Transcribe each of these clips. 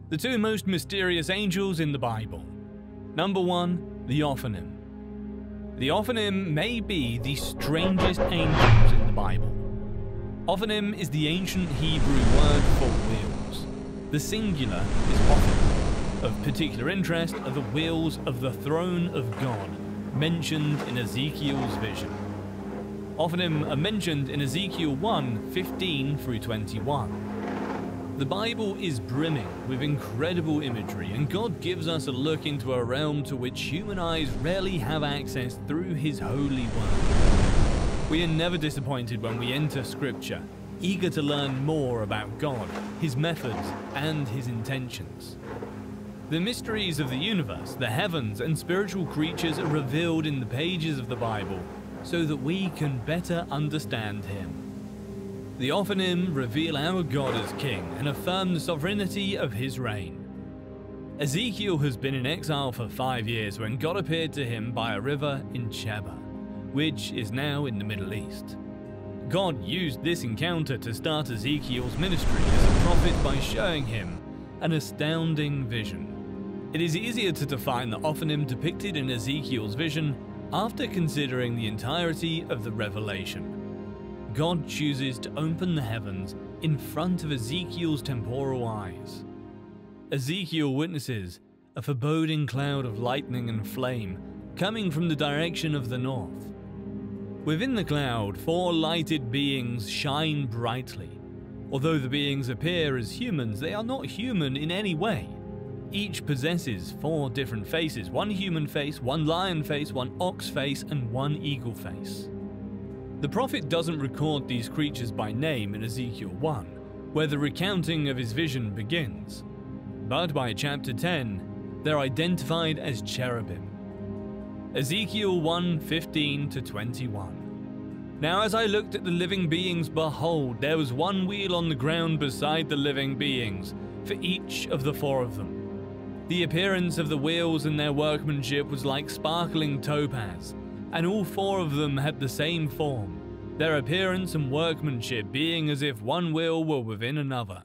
The two most mysterious angels in the Bible. Number 1. The Ophanim. The Ophanim may be the strangest angels in the Bible. Ophanim is the ancient Hebrew word for wheels. The singular is Ophim. Of particular interest are the wheels of the throne of God, mentioned in Ezekiel's vision. Ophanim are mentioned in Ezekiel 1:15 through 21. The Bible is brimming with incredible imagery, and God gives us a look into a realm to which human eyes rarely have access through His holy word. We are never disappointed when we enter Scripture, eager to learn more about God, His methods, and His intentions. The mysteries of the universe, the heavens, and spiritual creatures are revealed in the pages of the Bible so that we can better understand Him. The Ophanim reveal our God as King and affirm the sovereignty of His reign. Ezekiel has been in exile for 5 years when God appeared to him by a river in Sheba, which is now in the Middle East. God used this encounter to start Ezekiel's ministry as a prophet by showing him an astounding vision. It is easier to define the Ophanim depicted in Ezekiel's vision after considering the entirety of the revelation. God chooses to open the heavens in front of Ezekiel's temporal eyes. Ezekiel witnesses a foreboding cloud of lightning and flame coming from the direction of the north. Within the cloud, 4 lighted beings shine brightly. Although the beings appear as humans, they are not human in any way. Each possesses 4 different faces: 1 human face, 1 lion face, 1 ox face, and 1 eagle face. The prophet doesn't record these creatures by name in Ezekiel 1, where the recounting of his vision begins. But by chapter 10, they're identified as cherubim. Ezekiel 1:15 to 21. Now as I looked at the living beings, behold, there was 1 wheel on the ground beside the living beings, for each of the 4 of them. The appearance of the wheels and their workmanship was like sparkling topaz, and all 4 of them had the same form, their appearance and workmanship being as if 1 wheel were within another.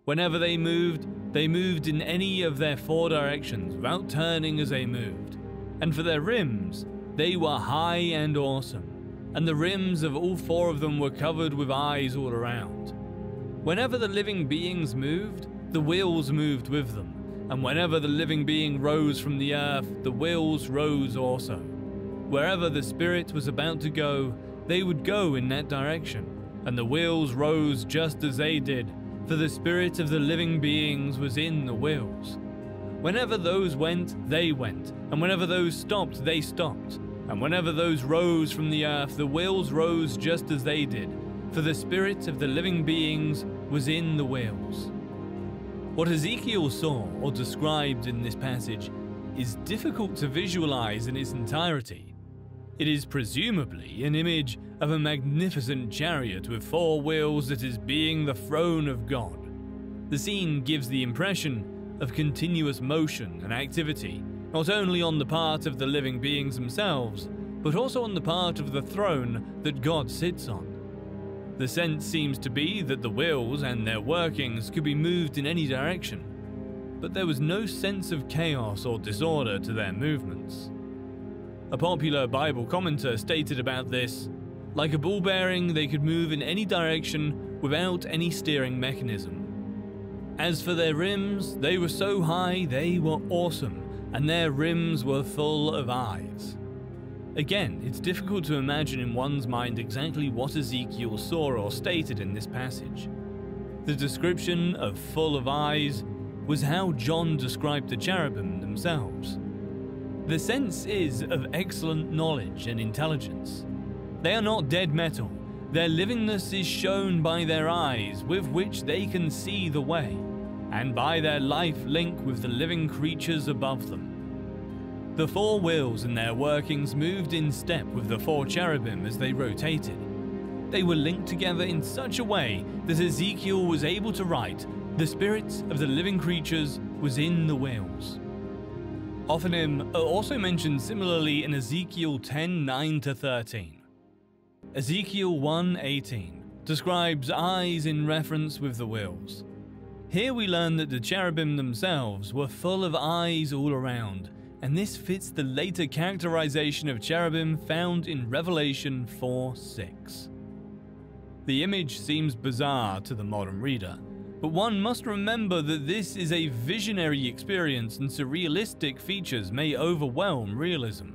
Whenever they moved in any of their 4 directions without turning as they moved. And for their rims, they were high and awesome, and the rims of all 4 of them were covered with eyes all around. Whenever the living beings moved, the wheels moved with them, and whenever the living being rose from the earth, the wheels rose also. Wherever the spirit was about to go, they would go in that direction, and the wheels rose just as they did, for the spirit of the living beings was in the wheels. Whenever those went, they went, and whenever those stopped, they stopped. And whenever those rose from the earth, the wheels rose just as they did, for the spirit of the living beings was in the wheels. What Ezekiel saw or described in this passage is difficult to visualize in its entirety. It is presumably an image of a magnificent chariot with 4 wheels that is being the throne of God. The scene gives the impression of continuous motion and activity, not only on the part of the living beings themselves, but also on the part of the throne that God sits on. The sense seems to be that the wheels and their workings could be moved in any direction, but there was no sense of chaos or disorder to their movements. A popular Bible commentator stated about this, like a ball bearing, they could move in any direction without any steering mechanism. As for their rims, they were so high they were awesome, and their rims were full of eyes. Again, it's difficult to imagine in one's mind exactly what Ezekiel saw or stated in this passage. The description of full of eyes was how John described the cherubim themselves. The sense is of excellent knowledge and intelligence. They are not dead metal. Their livingness is shown by their eyes, with which they can see the way, and by their life link with the living creatures above them. The 4 wheels and their workings moved in step with the 4 cherubim as they rotated. They were linked together in such a way that Ezekiel was able to write, "The spirit of the living creatures was in the wheels." Ophanim are also mentioned similarly in Ezekiel 10:9 to 13. Ezekiel 1:18 describes eyes in reference with the wheels. Here we learn that the cherubim themselves were full of eyes all around, and this fits the later characterization of cherubim found in Revelation 4:6. The image seems bizarre to the modern reader, but one must remember that this is a visionary experience and surrealistic features may overwhelm realism.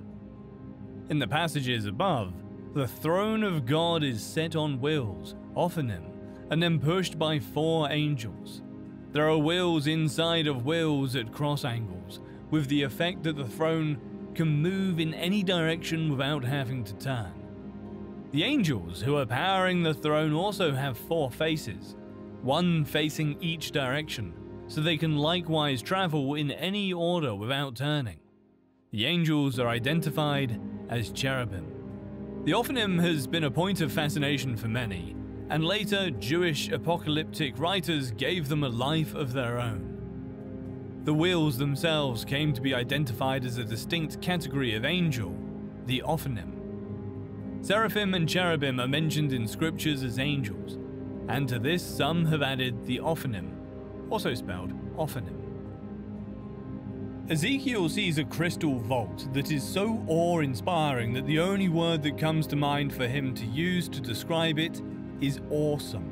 In the passages above, the throne of God is set on wheels, Ophanim, and then pushed by 4 angels. There are wheels inside of wheels at cross angles, with the effect that the throne can move in any direction without having to turn. The angels who are powering the throne also have 4 faces, one facing each direction, so they can likewise travel in any order without turning. The angels are identified as cherubim. The Ophanim has been a point of fascination for many, and later Jewish apocalyptic writers gave them a life of their own. The wheels themselves came to be identified as a distinct category of angel, the Ophanim. Seraphim and cherubim are mentioned in scriptures as angels, and to this some have added the Ophanim, also spelled Ophanim. Ezekiel sees a crystal vault that is so awe-inspiring that the only word that comes to mind for him to use to describe it is awesome.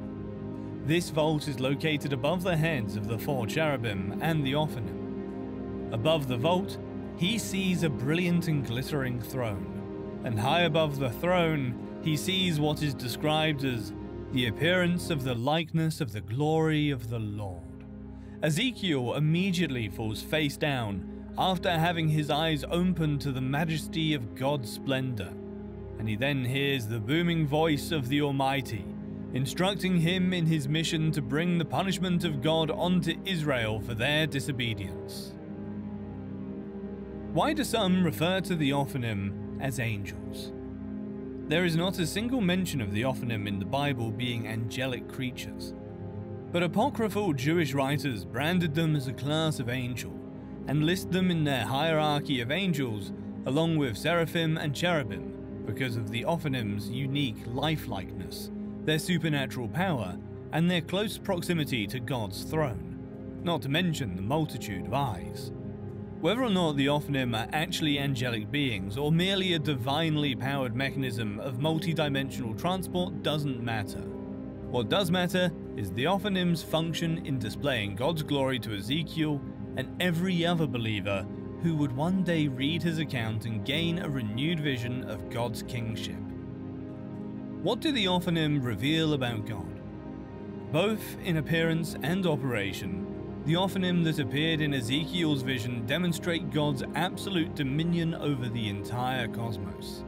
This vault is located above the heads of the 4 cherubim and the Ophanim. Above the vault, he sees a brilliant and glittering throne, and high above the throne, he sees what is described as the appearance of the likeness of the glory of the Lord. Ezekiel immediately falls face down after having his eyes opened to the majesty of God's splendor, and he then hears the booming voice of the Almighty, instructing him in his mission to bring the punishment of God onto Israel for their disobedience. Why do some refer to the Ophanim as angels? There is not a single mention of the Ophanim in the Bible being angelic creatures, but apocryphal Jewish writers branded them as a class of angel and list them in their hierarchy of angels along with seraphim and cherubim because of the Ophanim's unique lifelikeness, their supernatural power, and their close proximity to God's throne, not to mention the multitude of eyes. Whether or not the Ophanim are actually angelic beings or merely a divinely powered mechanism of multidimensional transport doesn't matter. What does matter is the Ophanim's function in displaying God's glory to Ezekiel and every other believer who would one day read his account and gain a renewed vision of God's kingship. What do the Ophanim reveal about God? Both in appearance and operation, the Ophanim that appeared in Ezekiel's vision demonstrate God's absolute dominion over the entire cosmos.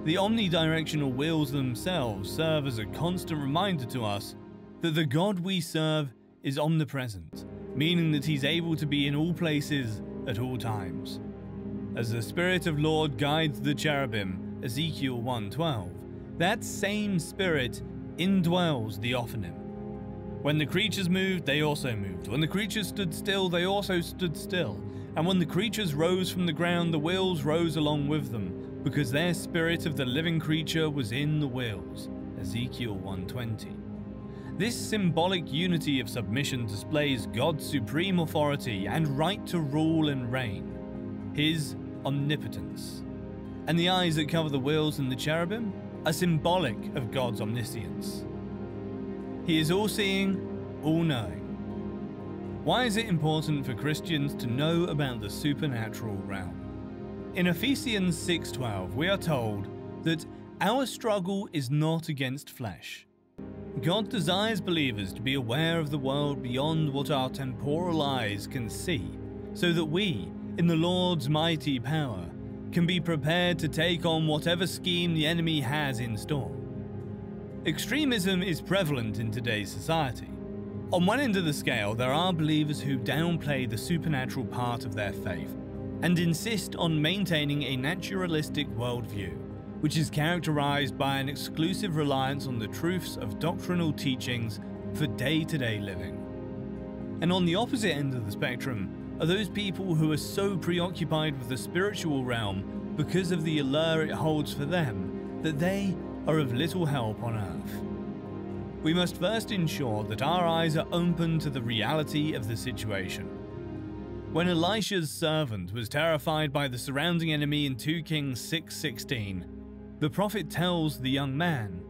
The omnidirectional wheels themselves serve as a constant reminder to us that the God we serve is omnipresent, meaning that he's able to be in all places at all times. As the Spirit of Lord guides the cherubim, Ezekiel 1:12, that same Spirit indwells the Ophanim. When the creatures moved, they also moved. When the creatures stood still, they also stood still. And when the creatures rose from the ground, the wheels rose along with them, because their spirit of the living creature was in the wheels. Ezekiel 1:20. This symbolic unity of submission displays God's supreme authority and right to rule and reign, his omnipotence. And the eyes that cover the wheels and the cherubim are symbolic of God's omniscience. He is all-seeing, all-knowing. Why is it important for Christians to know about the supernatural realm? In Ephesians 6:12, we are told that our struggle is not against flesh. God desires believers to be aware of the world beyond what our temporal eyes can see, so that we, in the Lord's mighty power, can be prepared to take on whatever scheme the enemy has in store. Extremism is prevalent in today's society. On one end of the scale, there are believers who downplay the supernatural part of their faith and insist on maintaining a naturalistic worldview, which is characterized by an exclusive reliance on the truths of doctrinal teachings for day-to-day living. And on the opposite end of the spectrum are those people who are so preoccupied with the spiritual realm because of the allure it holds for them that they are of little help on earth. we must first ensure that our eyes are open to the reality of the situation. When Elisha's servant was terrified by the surrounding enemy in 2 Kings 6:16, the prophet tells the young man,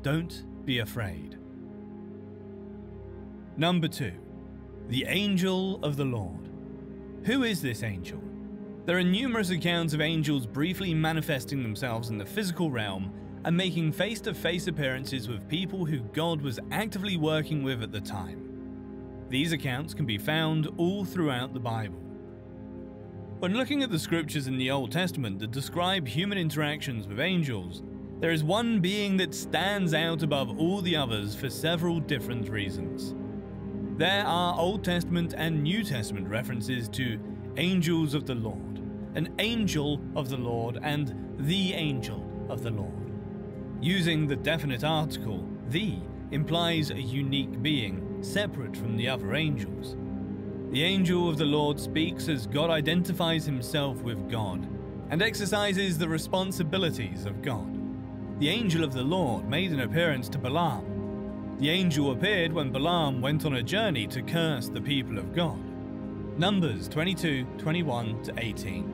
"Don't be afraid." Number 2. The Angel of the Lord. Who is this angel? There are numerous accounts of angels briefly manifesting themselves in the physical realm and making face-to-face appearances with people who God was actively working with at the time. These accounts can be found all throughout the Bible. When looking at the scriptures in the Old Testament that describe human interactions with angels, there is one being that stands out above all the others for several different reasons. There are Old Testament and New Testament references to angels of the Lord, an angel of the Lord, and the angel of the Lord. Using the definite article, the implies a unique being, separate from the other angels. The angel of the Lord speaks as God identifies himself with God and exercises the responsibilities of God. The angel of the Lord made an appearance to Balaam. The angel appeared when Balaam went on a journey to curse the people of God. Numbers 22:21-18.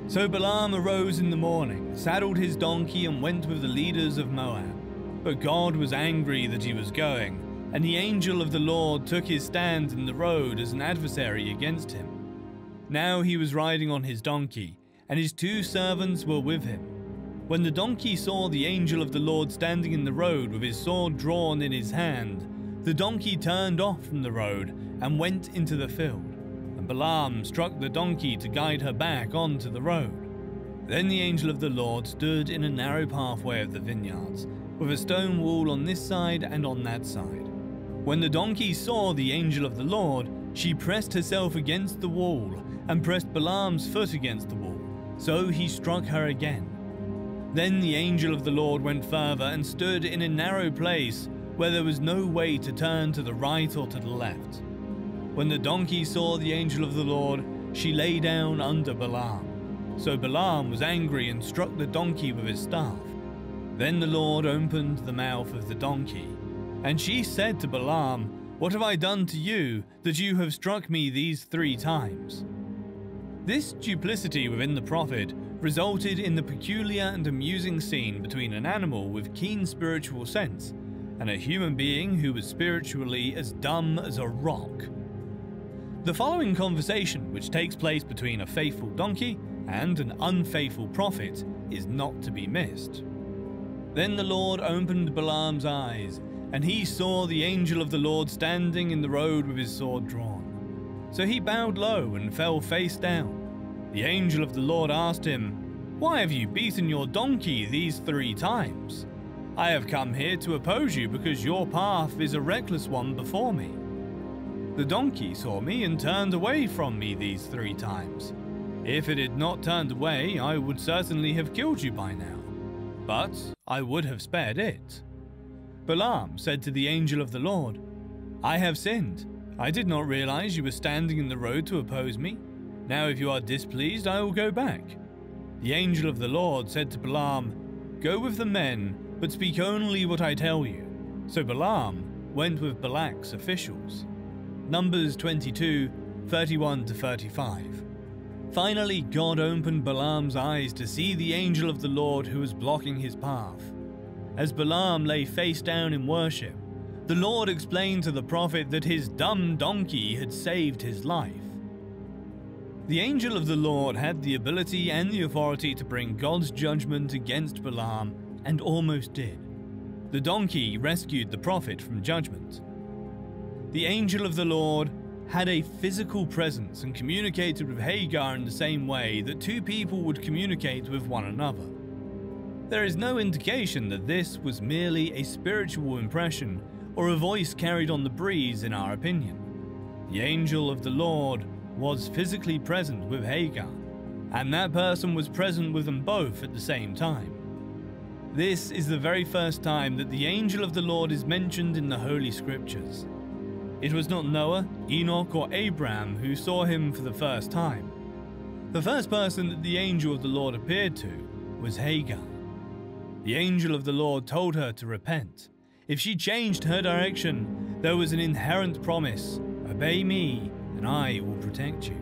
So Balaam arose in the morning, saddled his donkey and went with the leaders of Moab. But God was angry that he was going, and the angel of the Lord took his stand in the road as an adversary against him. Now he was riding on his donkey, and his 2 servants were with him. When the donkey saw the angel of the Lord standing in the road with his sword drawn in his hand, the donkey turned off from the road and went into the field. Balaam struck the donkey to guide her back onto the road. Then the angel of the Lord stood in a narrow pathway of the vineyards, with a stone wall on this side and on that side. When the donkey saw the angel of the Lord, she pressed herself against the wall and pressed Balaam's foot against the wall, so he struck her again. Then the angel of the Lord went further and stood in a narrow place where there was no way to turn to the right or to the left. When the donkey saw the angel of the Lord, she lay down under Balaam. So Balaam was angry and struck the donkey with his staff. Then the Lord opened the mouth of the donkey, and she said to Balaam, "What have I done to you, that you have struck me these 3 times?" This duplicity within the prophet resulted in the peculiar and amusing scene between an animal with keen spiritual sense and a human being who was spiritually as dumb as a rock. The following conversation, which takes place between a faithful donkey and an unfaithful prophet, is not to be missed. Then the Lord opened Balaam's eyes, and he saw the angel of the Lord standing in the road with his sword drawn. So he bowed low and fell face down. The angel of the Lord asked him, "Why have you beaten your donkey these 3 times? I have come here to oppose you because your path is a reckless one before me. The donkey saw me and turned away from me these 3 times. If it had not turned away, I would certainly have killed you by now, but I would have spared it." Balaam said to the angel of the Lord, "I have sinned. I did not realize you were standing in the road to oppose me. Now if you are displeased, I will go back." The angel of the Lord said to Balaam, "Go with the men, but speak only what I tell you." So Balaam went with Balak's officials. Numbers 22:31-35. Finally, God opened Balaam's eyes to see the angel of the Lord who was blocking his path. As Balaam lay face down in worship, the Lord explained to the prophet that his dumb donkey had saved his life. The angel of the Lord had the ability and the authority to bring God's judgment against Balaam, and almost did. The donkey rescued the prophet from judgment. The angel of the Lord had a physical presence and communicated with Hagar in the same way that 2 people would communicate with one another. There is no indication that this was merely a spiritual impression or a voice carried on the breeze in our opinion. The angel of the Lord was physically present with Hagar, and that person was present with them both at the same time. This is the very first time that the angel of the Lord is mentioned in the Holy Scriptures. It was not Noah, Enoch, or Abraham who saw him for the first time. The first person that the angel of the Lord appeared to was Hagar. The angel of the Lord told her to repent. If she changed her direction, there was an inherent promise: obey me, and I will protect you.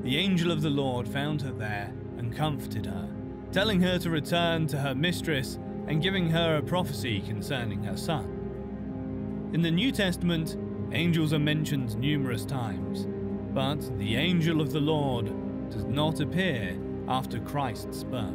The angel of the Lord found her there and comforted her, telling her to return to her mistress and giving her a prophecy concerning her son. In the New Testament, angels are mentioned numerous times, but the angel of the Lord does not appear after Christ's birth.